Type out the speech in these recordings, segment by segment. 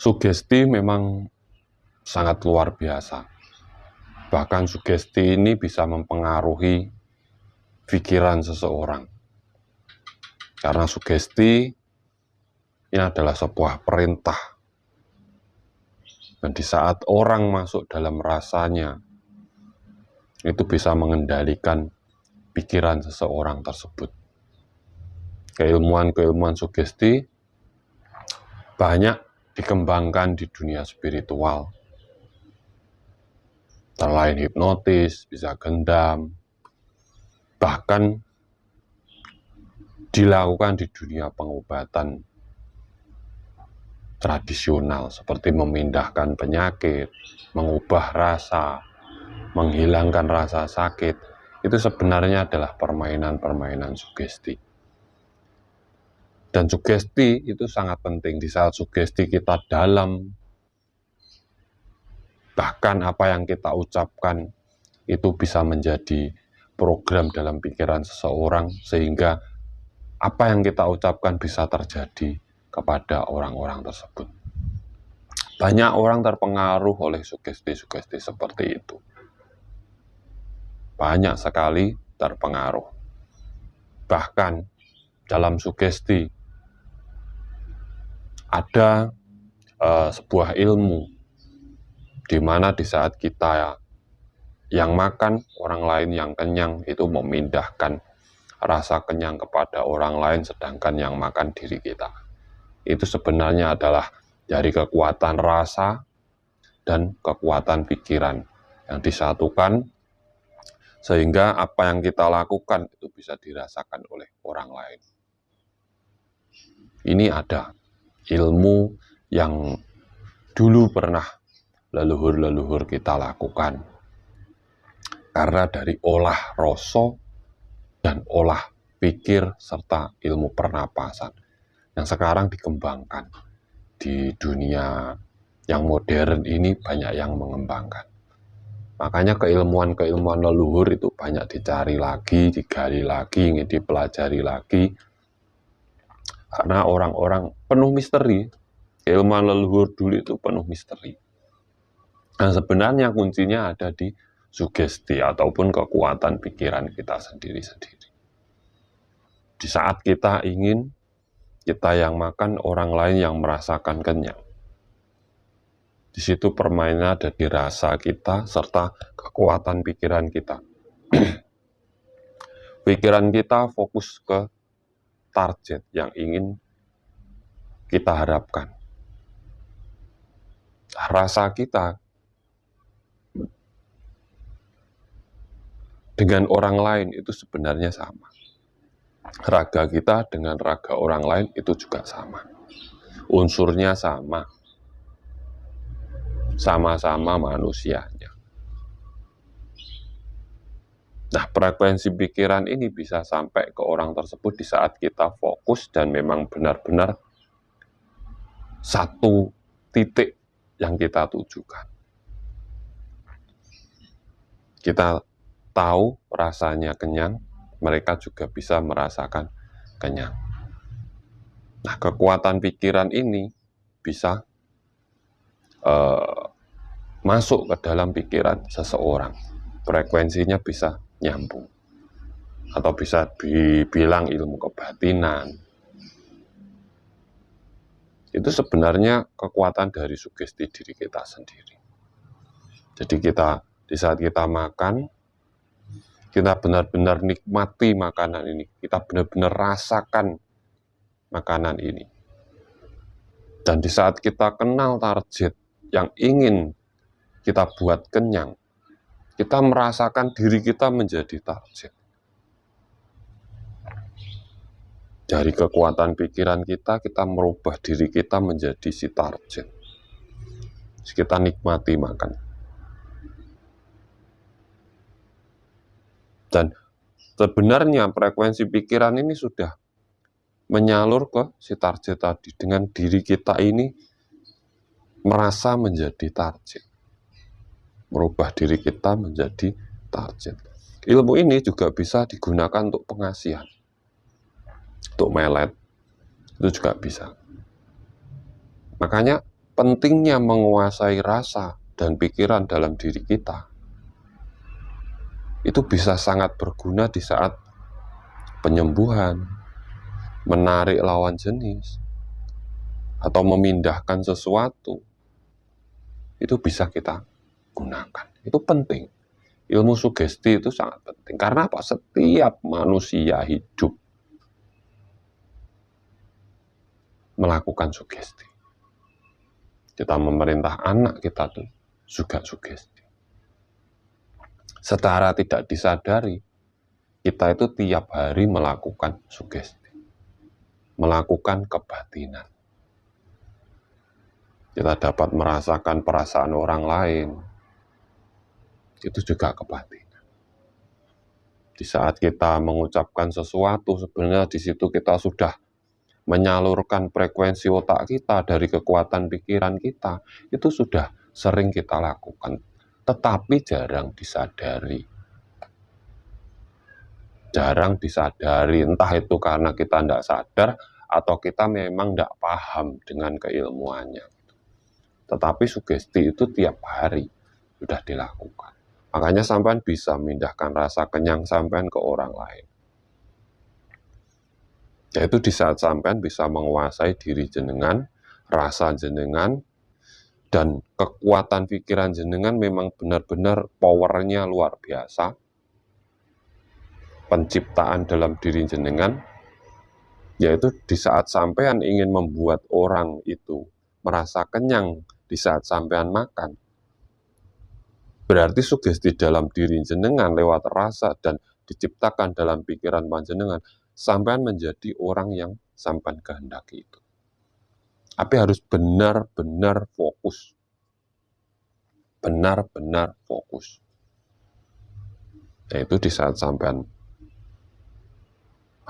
Sugesti memang sangat luar biasa. Bahkan sugesti ini bisa mempengaruhi pikiran seseorang. Karena sugesti ini adalah sebuah perintah. Dan di saat orang masuk dalam rasanya, itu bisa mengendalikan pikiran seseorang tersebut. Keilmuan-keilmuan sugesti banyak dikembangkan di dunia spiritual. Selain hipnotis, bisa gendam, bahkan dilakukan di dunia pengobatan tradisional seperti memindahkan penyakit, mengubah rasa, menghilangkan rasa sakit. Itu sebenarnya adalah permainan-permainan sugesti. Dan sugesti itu sangat penting. Di saat sugesti kita dalam, bahkan apa yang kita ucapkan itu bisa menjadi program dalam pikiran seseorang, sehingga apa yang kita ucapkan bisa terjadi kepada orang-orang tersebut. Banyak orang terpengaruh oleh sugesti-sugesti seperti itu. Banyak sekali terpengaruh. Bahkan dalam sugesti ada sebuah ilmu di mana di saat kita yang makan, orang lain yang kenyang, itu memindahkan rasa kenyang kepada orang lain, sedangkan yang makan diri kita. Itu sebenarnya adalah dari kekuatan rasa dan kekuatan pikiran yang disatukan, sehingga apa yang kita lakukan itu bisa dirasakan oleh orang lain. Ini ada ilmu yang dulu pernah leluhur-leluhur kita lakukan. Karena dari olah rasa dan olah pikir serta ilmu pernapasan yang sekarang dikembangkan di dunia yang modern ini, banyak yang mengembangkan. Makanya keilmuan-keilmuan leluhur itu banyak dicari lagi, digali lagi, ingin dipelajari lagi. Karena orang-orang penuh misteri. Keilmuan leluhur dulu itu penuh misteri. Nah, sebenarnya kuncinya ada di sugesti ataupun kekuatan pikiran kita sendiri-sendiri. Di saat kita ingin, kita yang makan, orang lain yang merasakan kenyang. Di situ permainan ada di rasa kita serta kekuatan pikiran kita. Pikiran kita fokus ke target yang ingin kita harapkan. Rasa kita dengan orang lain itu sebenarnya sama. Raga kita dengan raga orang lain itu juga sama. Unsurnya sama. Sama-sama manusianya. Nah, frekuensi pikiran ini bisa sampai ke orang tersebut di saat kita fokus dan memang benar-benar satu titik yang kita tujukan. Kita tahu rasanya kenyang, mereka juga bisa merasakan kenyang. Nah, kekuatan pikiran ini bisa masuk ke dalam pikiran seseorang. Frekuensinya bisa nyambung. Atau bisa dibilang ilmu kebatinan. Itu sebenarnya kekuatan dari sugesti diri kita sendiri. Jadi di saat kita makan, kita benar-benar nikmati makanan ini. Kita benar-benar rasakan makanan ini. Dan di saat kita kenal target yang ingin kita buat kenyang, kita merasakan diri kita menjadi target. Dari kekuatan pikiran kita merubah diri kita menjadi si target. Kita nikmati makan. Dan sebenarnya frekuensi pikiran ini sudah menyalur ke si target tadi. Dengan diri kita ini merasa menjadi target. Merubah diri kita menjadi target. Ilmu ini juga bisa digunakan untuk pengasihan. Untuk melet, itu juga bisa. Makanya pentingnya menguasai rasa dan pikiran dalam diri kita, itu bisa sangat berguna di saat penyembuhan, menarik lawan jenis, atau memindahkan sesuatu. Itu bisa kita gunakan. Itu penting. Ilmu sugesti itu sangat penting. Karena apa? Setiap manusia hidup melakukan sugesti. Kita memerintah anak kita tuh juga sugesti. Secara tidak disadari, kita itu tiap hari melakukan sugesti. Melakukan kebatinan. Kita dapat merasakan perasaan orang lain. Itu juga kebatinan. Di saat kita mengucapkan sesuatu, sebenarnya di situ kita sudah menyalurkan frekuensi otak kita dari kekuatan pikiran kita. Itu sudah sering kita lakukan, tetapi jarang disadari. Jarang disadari, entah itu karena kita tidak sadar, atau kita memang tidak paham dengan keilmuannya. Tetapi sugesti itu tiap hari sudah dilakukan. Makanya sampean bisa memindahkan rasa kenyang sampean ke orang lain. Yaitu di saat sampean bisa menguasai diri jenengan, rasa jenengan, dan kekuatan pikiran jenengan memang benar-benar powernya luar biasa. Penciptaan dalam diri jenengan, yaitu di saat sampean ingin membuat orang itu merasa kenyang di saat sampean makan, berarti sugesti dalam diri jenengan lewat rasa dan diciptakan dalam pikiran panjenengan, sampean menjadi orang yang sampean kehendaki itu. Tapi harus benar-benar fokus. Benar-benar fokus. Yaitu di saat sampean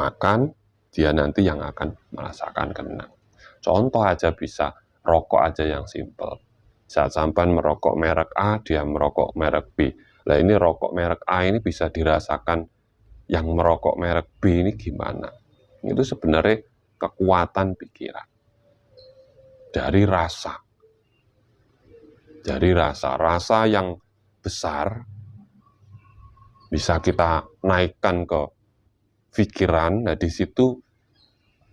makan, dia nanti yang akan merasakan kenyang. Contoh aja bisa, rokok aja yang simpel. Saat sampean merokok merek A, dia merokok merek B. Nah ini rokok merek A ini bisa dirasakan yang merokok merek B ini gimana? Itu sebenarnya kekuatan pikiran. Dari rasa. Dari rasa yang besar bisa kita naikkan ke pikiran. Nah di situ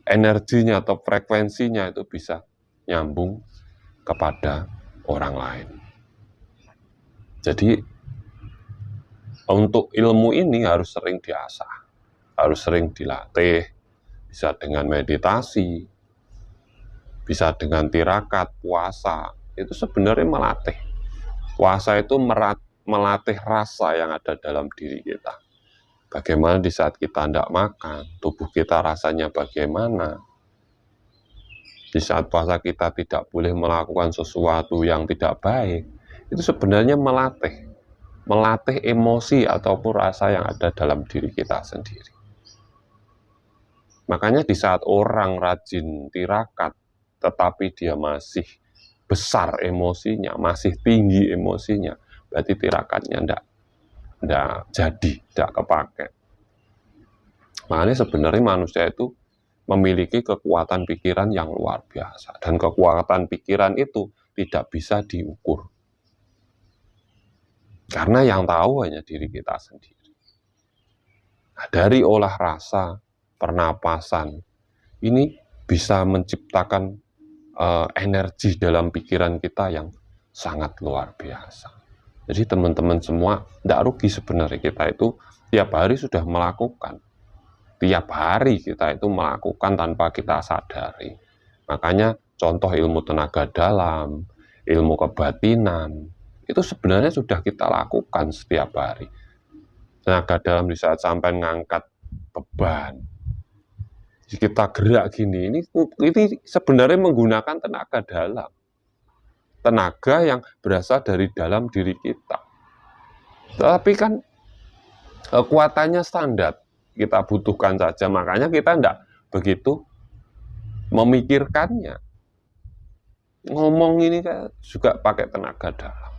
energinya atau frekuensinya itu bisa nyambung kepada orang lain. Jadi untuk ilmu ini harus sering diasah, harus sering dilatih, bisa dengan meditasi, bisa dengan tirakat, puasa. Itu sebenarnya melatih. Puasa itu melatih rasa yang ada dalam diri kita. Bagaimana di saat kita tidak makan, tubuh kita rasanya bagaimana. Di saat puasa kita tidak boleh melakukan sesuatu yang tidak baik. Itu sebenarnya melatih emosi ataupun rasa yang ada dalam diri kita sendiri. Makanya di saat orang rajin tirakat, tetapi dia masih besar emosinya, masih tinggi emosinya, berarti tirakatnya tidak jadi, tidak kepake. Makanya sebenarnya manusia itu memiliki kekuatan pikiran yang luar biasa. Dan kekuatan pikiran itu tidak bisa diukur. Karena yang tahu hanya diri kita sendiri. Nah, dari olah rasa, pernapasan, ini bisa menciptakan energi dalam pikiran kita yang sangat luar biasa. Jadi teman-teman semua, tidak rugi sebenarnya kita itu tiap hari sudah melakukan. Tiap hari kita itu melakukan tanpa kita sadari. Makanya contoh ilmu tenaga dalam, ilmu kebatinan, itu sebenarnya sudah kita lakukan setiap hari. Tenaga dalam di saat sampai ngangkat beban, kita gerak gini, ini sebenarnya menggunakan tenaga dalam. Tenaga yang berasal dari dalam diri kita. Tapi kan kekuatannya standar, kita butuhkan saja, makanya kita tidak begitu memikirkannya. Ngomong ini kan juga pakai tenaga dalam.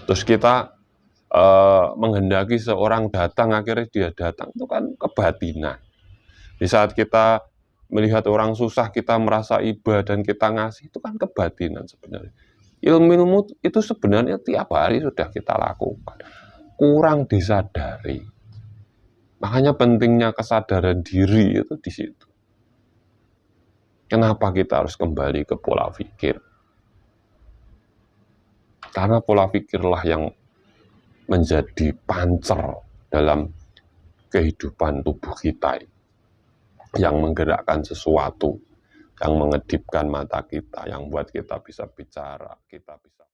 Terus kita menghendaki seorang datang, akhirnya dia datang, itu kan kebatinan. Di saat kita melihat orang susah kita merasa iba dan kita ngasih, itu kan kebatinan sebenarnya. Ilmu itu sebenarnya tiap hari sudah kita lakukan, kurang disadari. Makanya pentingnya kesadaran diri itu di situ. Kenapa kita harus kembali ke pola pikir? Karena pola pikirlah yang menjadi pancer dalam kehidupan tubuh kita, yang menggerakkan sesuatu, yang mengedipkan mata kita, yang buat kita bisa bicara, kita bisa